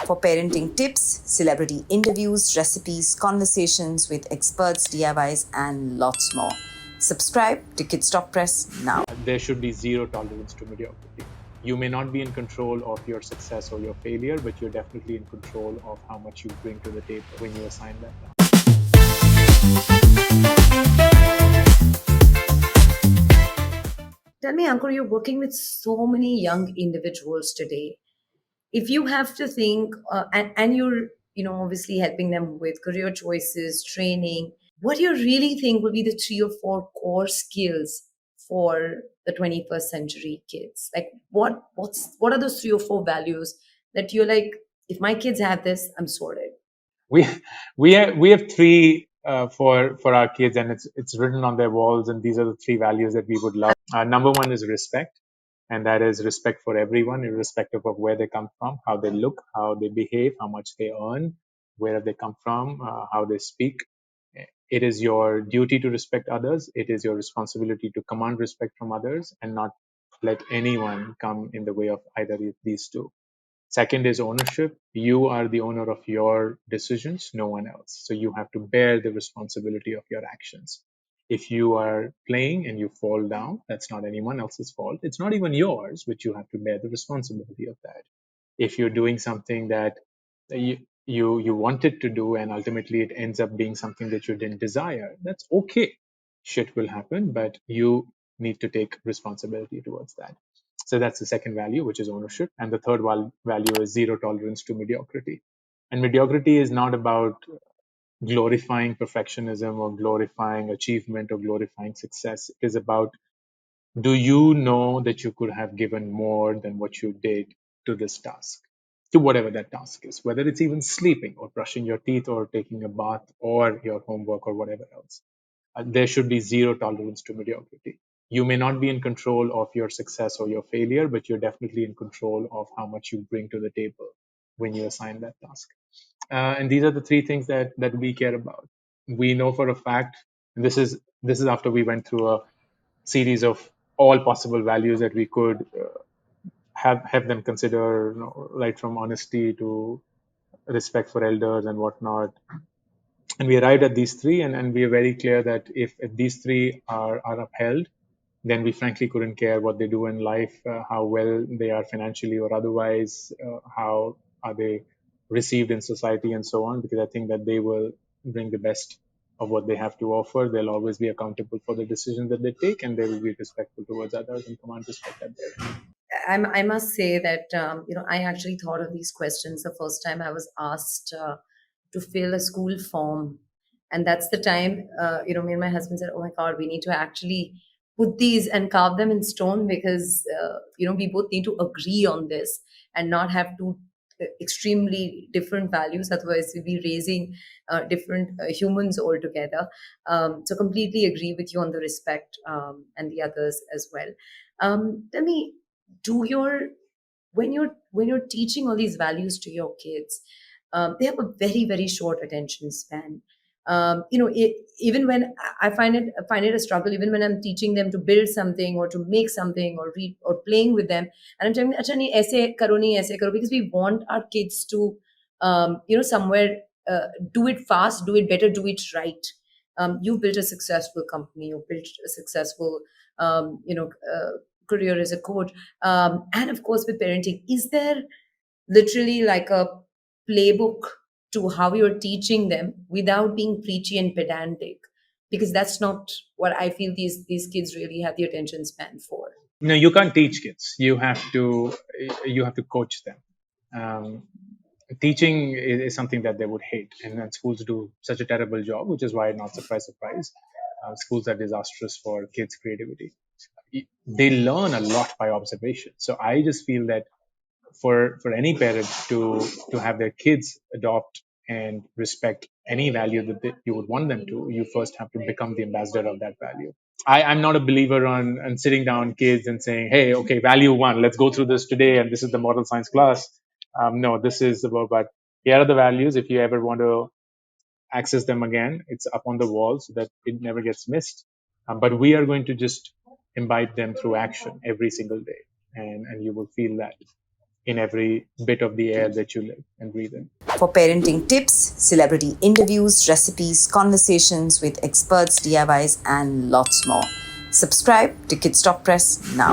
for parenting tips, celebrity interviews, recipes, conversations with experts, DIYs, and lots more. Subscribe to Kidsstoppress now. There should be zero tolerance to mediocrity. You may not be in control of your success or your failure, but you're definitely in control of how much you bring to the table when you assign that task. Tell me, Ankur, you're working with so many young individuals today. If you have to think, and you're, obviously helping them with career choices, training, what do you really think will be the 3 or 4 core skills for the 21st century kids? Like, what are those 3 or 4 values that you're like, if my kids have this, I'm sorted? We have three for our kids, and it's written on their walls, and these are the three values that we would love. Number one is respect, and that is respect for everyone, irrespective of where they come from, how they look, how they behave, how much they earn, where they come from, how they speak. It is your duty to respect others. It is your responsibility to command respect from others and not let anyone come in the way of either of these two. Second is ownership. You are the owner of your decisions, no one else. So you have to bear the responsibility of your actions. If you are playing and you fall down, that's not anyone else's fault. It's not even yours, but you have to bear the responsibility of that. If you're doing something that you wanted to do and ultimately it ends up being something that you didn't desire, that's okay. Shit will happen, but you need to take responsibility towards that. So that's the second value, which is ownership. And the third value is zero tolerance to mediocrity. And mediocrity is not about glorifying perfectionism or glorifying achievement or glorifying success. It is about, do you know that you could have given more than what you did to this task, to whatever that task is, whether it's even sleeping or brushing your teeth or taking a bath or your homework or whatever else. There should be zero tolerance to mediocrity. You may not be in control of your success or your failure, but you're definitely in control of how much you bring to the table when you assign that task. And these are the three things that we care about. We know for a fact, and this is after we went through a series of all possible values that we could have them consider, right from honesty to respect for elders and whatnot. And we arrived at these three, and we are very clear that if these three are upheld, then we frankly couldn't care what they do in life, how well they are financially or otherwise, how are they received in society and so on, because I think that they will bring the best of what they have to offer. They'll always be accountable for the decisions that they take, and they will be respectful towards others and command respect at their. I must say that I actually thought of these questions the first time I was asked to fill a school form, and that's the time me and my husband said, "Oh my God, we need to actually put these and carve them in stone because we both need to agree on this and not have two extremely different values. Otherwise, we'll be raising different humans altogether." So completely agree with you on the respect and the others as well. Tell me, do your when you're teaching all these values to your kids, they have a very very short attention span. Even when I find it a struggle, even when I'm teaching them to build something or to make something or read or playing with them, and I'm telling them, "Acha nahi, aise karo," because we want our kids to somewhere do it fast, do it better, do it right. You've built a successful company, you've built a successful career as a coach, and of course with parenting. Is there literally like a playbook to how you're teaching them without being preachy and pedantic? Because that's not what I feel these kids really have the attention span for. No, you can't teach kids. You have to coach them. Um, Teaching is something that they would hate, and then schools do such a terrible job, which is why, not surprise, schools are disastrous for kids' creativity. They learn a lot by observation. So I just feel that for any parent to have their kids adopt and respect any value that you would want them to, you first have to become the ambassador of that value. I'm not a believer on sitting down kids and saying, "Hey, okay, value one, let's go through this today, and this is the moral science class." No, this is about, but here are the values. If you ever want to access them again, it's up on the wall so that it never gets missed. But we are going to just imbibe them through action every single day, and you will feel that in every bit of the air that you live and breathe in. For parenting tips, celebrity interviews, recipes, conversations with experts, DIYs, and lots more. Subscribe to Kidsstoppress now.